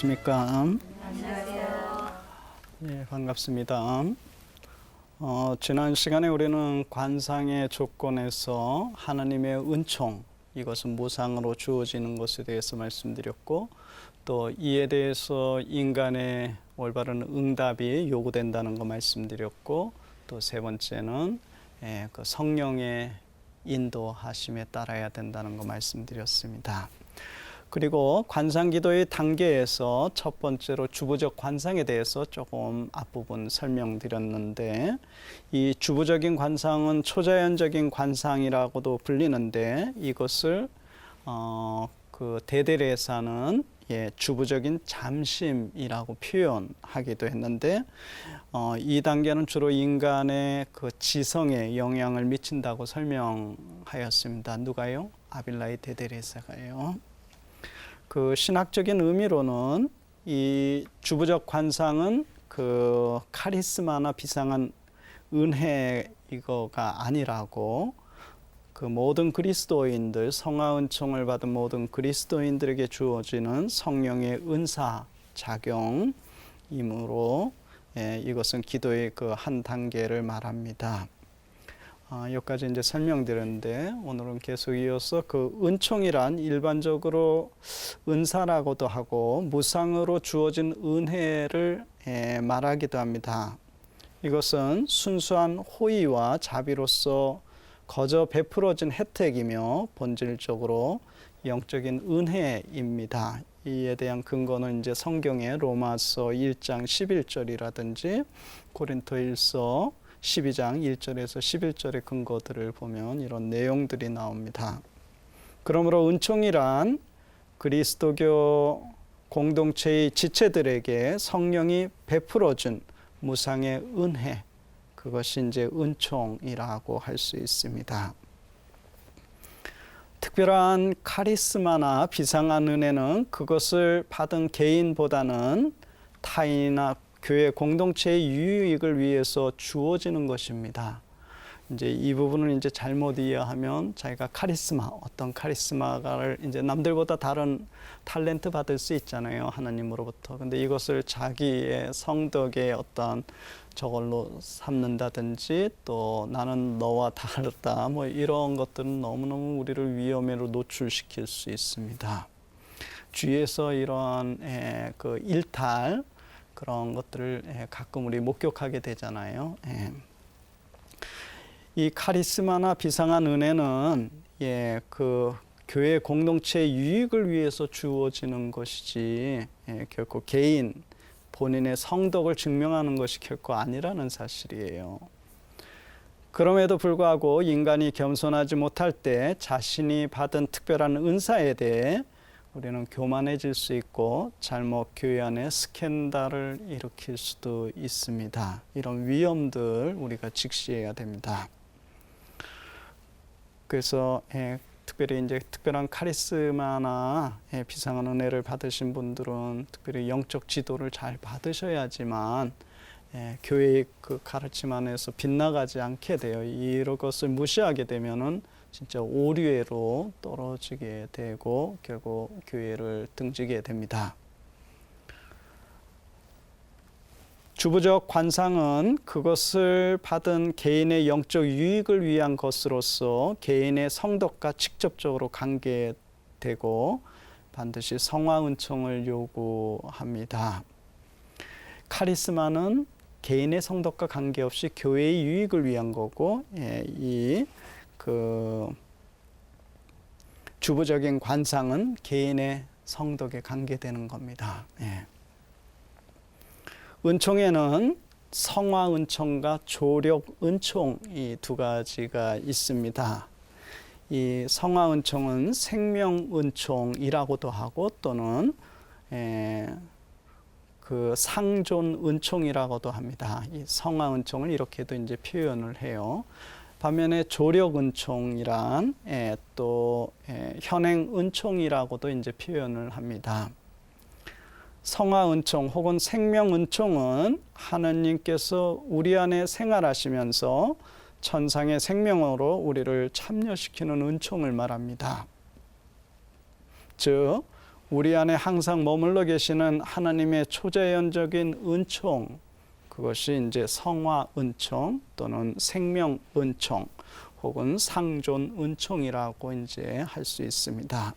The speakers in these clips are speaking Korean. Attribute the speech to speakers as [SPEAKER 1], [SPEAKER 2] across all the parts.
[SPEAKER 1] 안녕하십니까?
[SPEAKER 2] 안녕하세요.
[SPEAKER 1] 예, 반갑습니다. 지난 시간에 우리는 관상의 조건에서 하나님의 은총, 이것은 무상으로 주어지는 것에 대해서 말씀드렸고, 또 이에 대해서 인간의 올바른 응답이 요구된다는 거 말씀드렸고, 또 세 번째는 그 성령의 인도하심에 따라야 된다는 거 말씀드렸습니다. 그리고 관상기도의 단계에서 첫 번째로 주부적 관상에 대해서 조금 앞부분 설명드렸는데, 이 주부적인 관상은 초자연적인 관상이라고도 불리는데, 이것을 그 대대례사는 주부적인 잠심이라고 표현하기도 했는데, 이 단계는 주로 인간의 그 지성에 영향을 미친다고 설명하였습니다. 누가요? 아빌라이 대대례사가요. 그 신학적인 의미로는 이 주부적 관상은 그 카리스마나 비상한 은혜 이거가 아니라고, 그 모든 그리스도인들, 성화 은총을 받은 모든 그리스도인들에게 주어지는 성령의 은사 작용이므로 이것은 기도의 그 한 단계를 말합니다. 여기까지 이제 설명드렸는데, 오늘은 계속 이어서 그 은총이란 일반적으로 은사라고도 하고 무상으로 주어진 은혜를 말하기도 합니다. 이것은 순수한 호의와 자비로서 거저 베풀어진 혜택이며 본질적으로 영적인 은혜입니다. 이에 대한 근거는 이제 성경의 로마서 1장 11절이라든지 고린토일서 12장 1절에서 11절의 근거들을 보면 이런 내용들이 나옵니다. 그러므로 은총이란 그리스도교 공동체의 지체들에게 성령이 베풀어준 무상의 은혜, 그것이 이제 은총이라고 할 수 있습니다. 특별한 카리스마나 비상한 은혜는 그것을 받은 개인보다는 타인이나 교회 공동체의 유익을 위해서 주어지는 것입니다. 이제 이 부분을 이제 잘못 이해하면 자기가 카리스마, 어떤 카리스마를 이제 남들보다 다른 탤런트 받을 수 있잖아요, 하나님으로부터. 근데 이것을 자기의 성덕의 어떤 저걸로 삼는다든지, 또 나는 너와 다르다, 뭐 이런 것들은 너무너무 우리를 위험으로 노출시킬 수 있습니다. 주위에서 이러한 그 일탈, 그런 것들을 가끔 우리 목격하게 되잖아요. 이 카리스마나 비상한 은혜는 그 교회 공동체의 유익을 위해서 주어지는 것이지 결코 개인 본인의 성덕을 증명하는 것이 결코 아니라는 사실이에요. 그럼에도 불구하고 인간이 겸손하지 못할 때 자신이 받은 특별한 은사에 대해 우리는 교만해질 수 있고 잘못 교회 안에 스캔들을 일으킬 수도 있습니다. 이런 위험들 우리가 직시해야 됩니다. 그래서 특별히 이제 특별한 카리스마나 비상한 은혜를 받으신 분들은 특별히 영적 지도를 잘 받으셔야지만 교회의 그 가르침 안에서 빗나가지 않게 돼요. 이런 것을 무시하게 되면은 진짜 오류로 떨어지게 되고 결국 교회를 등지게 됩니다. 주부적 관상은 그것을 받은 개인의 영적 유익을 위한 것으로서 개인의 성덕과 직접적으로 관계되고 반드시 성화 은총을 요구합니다. 카리스마는 개인의 성덕과 관계없이 교회의 유익을 위한 거고, 이 주부적인 관상은 개인의 성덕에 관계되는 겁니다. 은총에는 성화 은총과 조력 은총, 이 두 가지가 있습니다. 이 성화 은총은 생명 은총이라고도 하고 또는 그 상존 은총이라고도 합니다. 이 성화 은총을 이렇게도 이제 표현을 해요. 반면에 조력 은총이란 또 현행 은총이라고도 이제 표현을 합니다. 성화 은총 혹은 생명 은총은 하나님께서 우리 안에 생활하시면서 천상의 생명으로 우리를 참여시키는 은총을 말합니다. 즉 우리 안에 항상 머물러 계시는 하나님의 초자연적인 은총, 그것이 이제 성화 은총 또는 생명 은총 혹은 상존 은총이라고 이제 할 수 있습니다.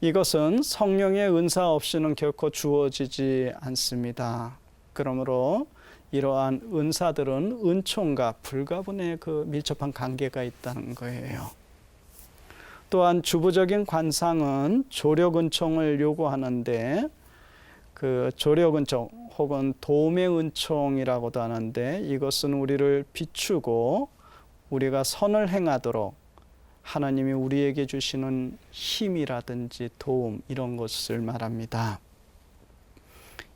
[SPEAKER 1] 이것은 성령의 은사 없이는 결코 주어지지 않습니다. 그러므로 이러한 은사들은 은총과 불가분의 그 밀접한 관계가 있다는 거예요. 또한 주부적인 관상은 조력 은총을 요구하는데 그 조력 은총 혹은 도움의 은총이라고도 하는데 이것은 우리를 비추고 우리가 선을 행하도록 하나님이 우리에게 주시는 힘이라든지 도움 이런 것을 말합니다.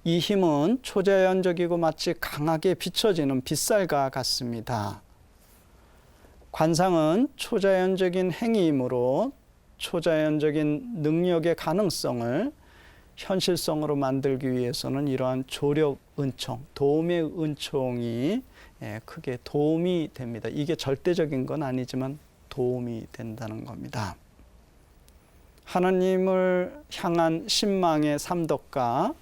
[SPEAKER 1] 이 힘은 초자연적이고 마치 강하게 비춰지는 빛살과 같습니다. 관상은 초자연적인 행위이므로 초자연적인 능력의 가능성을 현실성으로 만들기 위해서는 이러한 조력 은총, 도움의 은총이 크게 도움이 됩니다. 이게 절대적인 건 아니지만 도움이 된다는 겁니다. 하나님을 향한 신망의 삼덕과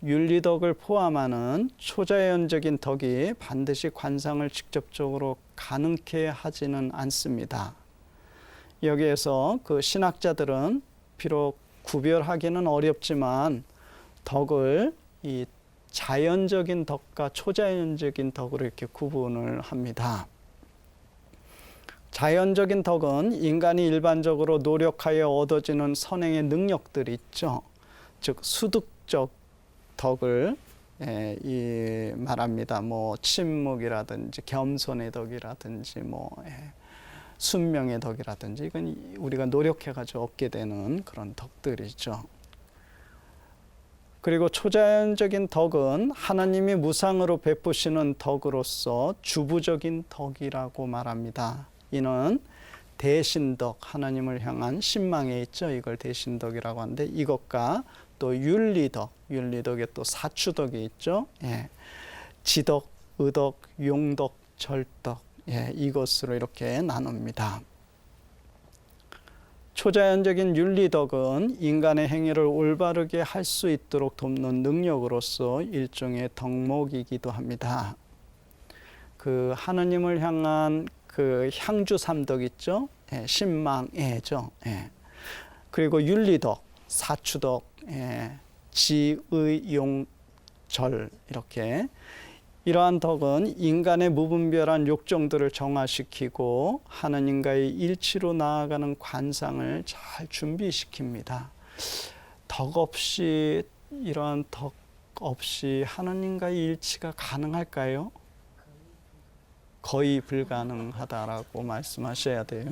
[SPEAKER 1] 윤리덕을 포함하는 초자연적인 덕이 반드시 관상을 직접적으로 가능케 하지는 않습니다. 여기에서 그 신학자들은 비록 구별하기는 어렵지만 덕을 이 자연적인 덕과 초자연적인 덕으로 이렇게 구분을 합니다. 자연적인 덕은 인간이 일반적으로 노력하여 얻어지는 선행의 능력들이 있죠. 즉 수득적 덕을 말합니다. 뭐 침묵이라든지 겸손의 덕이라든지 순명의 덕이라든지 이건 우리가 노력해가지고 얻게 되는 그런 덕들이죠. 그리고 초자연적인 덕은 하나님이 무상으로 베푸시는 덕으로서 주부적인 덕이라고 말합니다. 이는 대신덕, 하나님을 향한 신망에 있죠. 이걸 대신덕이라고 하는데 이것과 또 윤리덕, 윤리덕에 또 사추덕이 있죠. 지덕, 의덕, 용덕, 절덕 이것으로 이렇게 나눕니다. 초자연적인 윤리덕은 인간의 행위를 올바르게 할 수 있도록 돕는 능력으로서 일종의 덕목이기도 합니다. 그 하나님을 향한 그 향주 삼덕 있죠. 신망애죠. 그리고 윤리덕, 사추덕, 지의, 용, 절 이렇게 이러한 덕은 인간의 무분별한 욕정들을 정화시키고 하나님과의 일치로 나아가는 관상을 잘 준비시킵니다. 덕 없이 이러한 덕 없이 하나님과의 일치가 가능할까요? 거의 불가능하다라고 말씀하셔야 돼요.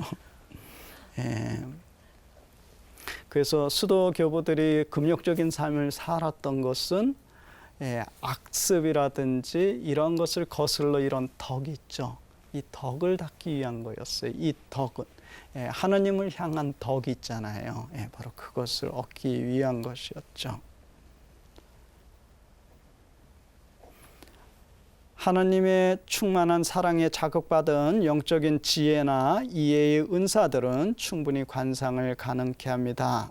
[SPEAKER 1] 그래서 수도 교부들이 금욕적인 삶을 살았던 것은 악습이라든지 이런 것을 거슬러 이런 덕이 있죠. 이 덕을 닦기 위한 거였어요. 이 덕은 하나님을 향한 덕이 있잖아요. 바로 그것을 얻기 위한 것이었죠. 하나님의 충만한 사랑에 자극받은 영적인 지혜나 이해의 은사들은 충분히 관상을 가능케 합니다.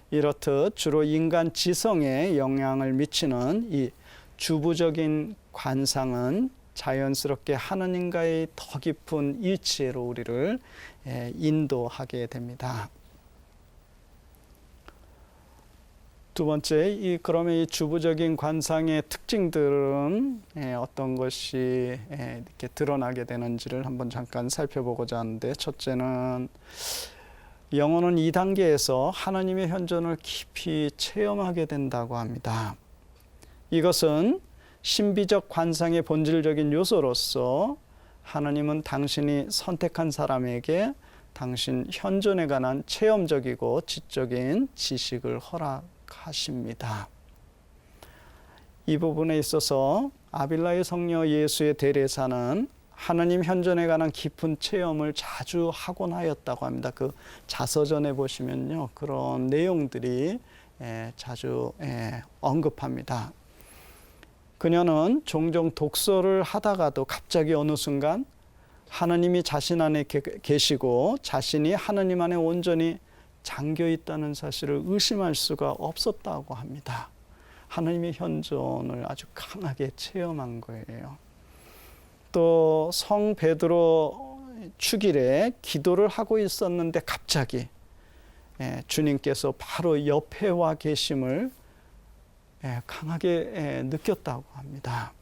[SPEAKER 1] 이렇듯 주로 인간 지성에 영향을 미치는 이 주부적인 관상은 자연스럽게 하나님과의 더 깊은 일치로 우리를 인도하게 됩니다. 두 번째, 그러면 이 주부적인 관상의 특징들은 어떤 것이 이렇게 드러나게 되는지를 한번 잠깐 살펴보고자 하는데, 첫째는 영혼은 2단계에서 하나님의 현존을 깊이 체험하게 된다고 합니다. 이것은 신비적 관상의 본질적인 요소로서 하나님은 당신이 선택한 사람에게 당신 현존에 관한 체험적이고 지적인 지식을 허락하십니다. 이 부분에 있어서 아빌라의 성녀 예수의 대례사는 하나님 현존에 관한 깊은 체험을 자주 하곤 하였다고 합니다. 그 자서전에 보시면요, 그런 내용들이 자주 언급합니다. 그녀는 종종 독서를 하다가도 갑자기 어느 순간 하나님이 자신 안에 계시고 자신이 하나님 안에 온전히 잠겨 있다는 사실을 의심할 수가 없었다고 합니다. 하나님의 현존을 아주 강하게 체험한 거예요. 또 성 베드로 축일에 기도를 하고 있었는데 갑자기 주님께서 바로 옆에 와 계심을 강하게 느꼈다고 합니다.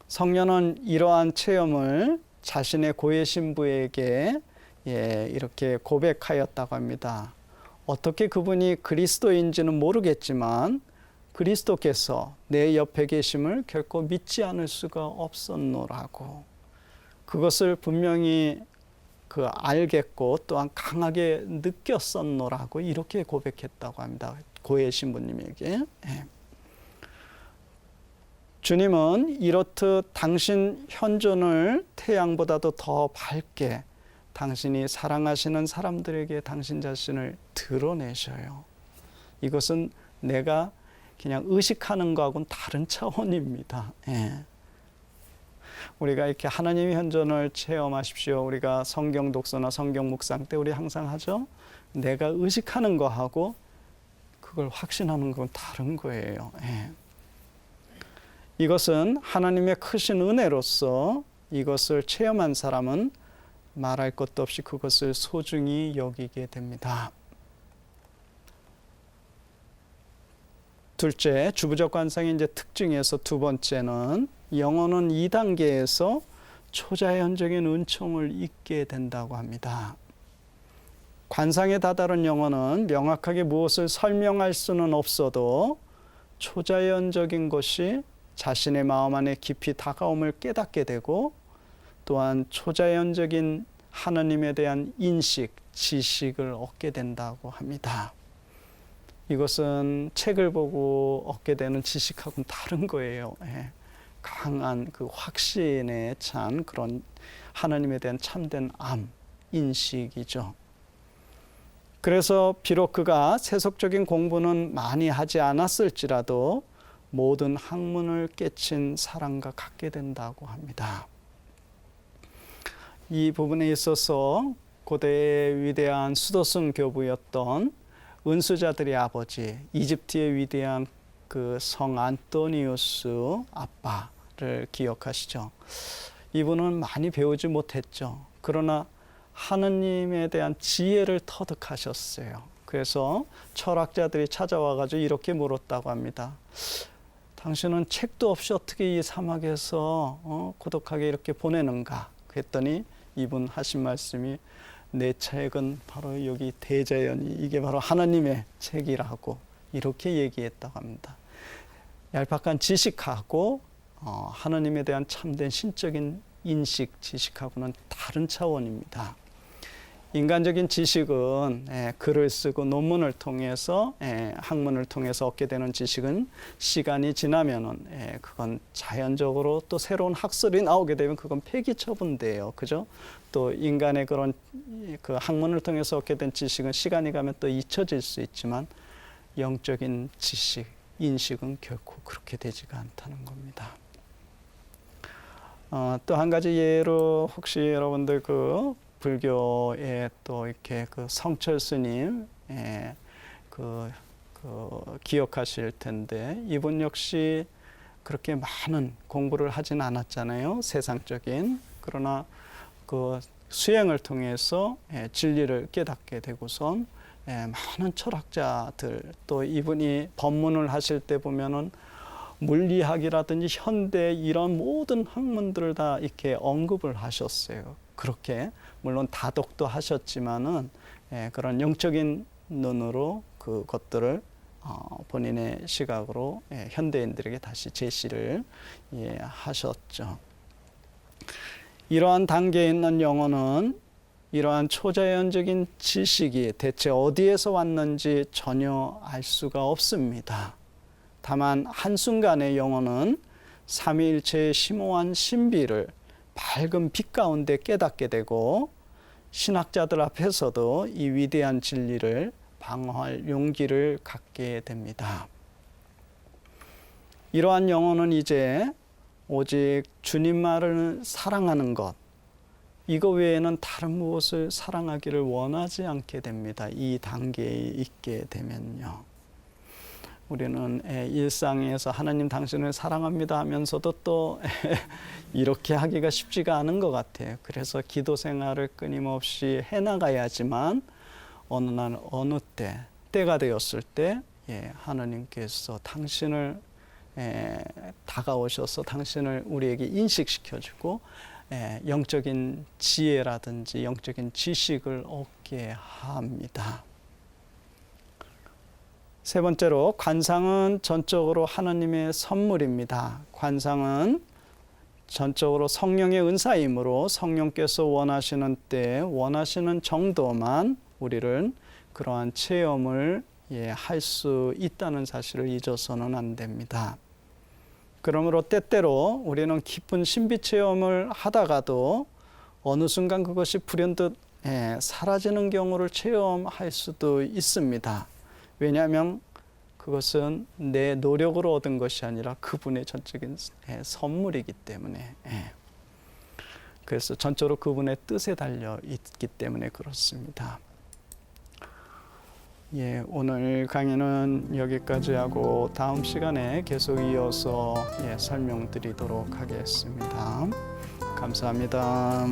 [SPEAKER 1] 성녀는 이러한 체험을 자신의 고해 신부에게 이렇게 고백하였다고 합니다. 어떻게 그분이 그리스도인지는 모르겠지만 그리스도께서 내 옆에 계심을 결코 믿지 않을 수가 없었노라고. 그것을 분명히 알겠고 또한 강하게 느꼈었노라고 이렇게 고백했다고 합니다. 고해 신부님에게. 주님은 이렇듯 당신 현존을 태양보다도 더 밝게 당신이 사랑하시는 사람들에게 당신 자신을 드러내셔요. 이것은 내가 그냥 의식하는 거하고는 다른 차원입니다. 우리가 이렇게 하나님의 현존을 체험하십시오. 우리가 성경 독서나 성경 묵상 때 우리 항상 하죠. 내가 의식하는 거하고 그걸 확신하는 건 다른 거예요. 이것은 하나님의 크신 은혜로서 이것을 체험한 사람은 말할 것도 없이 그것을 소중히 여기게 됩니다. 둘째, 주부적 관상의 이제 특징에서 두 번째는 영혼은 2단계에서 초자연적인 은총을 잊게 된다고 합니다. 관상에 다다른 영혼은 명확하게 무엇을 설명할 수는 없어도 초자연적인 것이 자신의 마음 안에 깊이 다가옴을 깨닫게 되고 또한 초자연적인 하나님에 대한 인식, 지식을 얻게 된다고 합니다. 이것은 책을 보고 얻게 되는 지식하고는 다른 거예요. 강한 그 확신에 찬 그런 하나님에 대한 참된 인식이죠. 그래서 비록 그가 세속적인 공부는 많이 하지 않았을지라도 모든 학문을 깨친 사람과 같게 된다고 합니다. 이 부분에 있어서 고대의 위대한 수도승 교부였던 은수자들의 아버지, 이집트의 위대한 그 성 안토니우스 아빠를 기억하시죠? 이분은 많이 배우지 못했죠. 그러나 하느님에 대한 지혜를 터득하셨어요. 그래서 철학자들이 찾아와가지고 이렇게 물었다고 합니다. 당신은 책도 없이 어떻게 이 사막에서 고독하게 이렇게 보내는가? 그랬더니 이분 하신 말씀이 내 책은 바로 여기 대자연이 이게 바로 하나님의 책이라고 이렇게 얘기했다고 합니다. 얄팍한 지식하고 하나님에 대한 참된 신적인 인식, 지식하고는 다른 차원입니다. 인간적인 지식은 글을 쓰고 논문을 통해서 학문을 통해서 얻게 되는 지식은 시간이 지나면은 그건 자연적으로 또 새로운 학설이 나오게 되면 그건 폐기 처분돼요. 그죠? 또 인간의 그런 그 학문을 통해서 얻게 된 지식은 시간이 가면 또 잊혀질 수 있지만 영적인 지식, 인식은 결코 그렇게 되지가 않다는 겁니다. 또 한 가지 예로 혹시 여러분들 그 불교에 또 이렇게 그 성철 스님 기억하실 텐데 이분 역시 그렇게 많은 공부를 하진 않았잖아요. 세상적인. 그러나 그 수행을 통해서 진리를 깨닫게 되고선 많은 철학자들 또 이분이 법문을 하실 때 보면은 물리학이라든지 현대 이런 모든 학문들을 다 이렇게 언급을 하셨어요. 그렇게 물론 다독도 하셨지만은 그런 영적인 눈으로 그것들을 본인의 시각으로 현대인들에게 다시 제시를 하셨죠. 이러한 단계에 있는 영혼은 이러한 초자연적인 지식이 대체 어디에서 왔는지 전혀 알 수가 없습니다. 다만 한순간의 영혼은 삼위일체의 심오한 신비를 밝은 빛 가운데 깨닫게 되고 신학자들 앞에서도 이 위대한 진리를 방어할 용기를 갖게 됩니다. 이러한 영혼은 이제 오직 주님만을 사랑하는 것, 이거 외에는 다른 무엇을 사랑하기를 원하지 않게 됩니다. 이 단계에 있게 되면요. 우리는 일상에서 하나님 당신을 사랑합니다 하면서도 또 이렇게 하기가 쉽지가 않은 것 같아요. 그래서 기도 생활을 끊임없이 해나가야지만 어느 날 어느 때가 되었을 때 하나님께서 당신을 다가오셔서 당신을 우리에게 인식시켜주고 영적인 지혜라든지 영적인 지식을 얻게 합니다. 세 번째로 관상은 전적으로 하나님의 선물입니다. 관상은 전적으로 성령의 은사이므로 성령께서 원하시는 때 원하시는 정도만 우리를 그러한 체험을 할 수 있다는 사실을 잊어서는 안 됩니다. 그러므로 때때로 우리는 깊은 신비 체험을 하다가도 어느 순간 그것이 불현듯 사라지는 경우를 체험할 수도 있습니다. 왜냐하면 그것은 내 노력으로 얻은 것이 아니라 그분의 전적인 선물이기 때문에, 그래서 전적으로 그분의 뜻에 달려 있기 때문에 그렇습니다. 오늘 강의는 여기까지 하고 다음 시간에 계속 이어서 설명드리도록 하겠습니다. 감사합니다.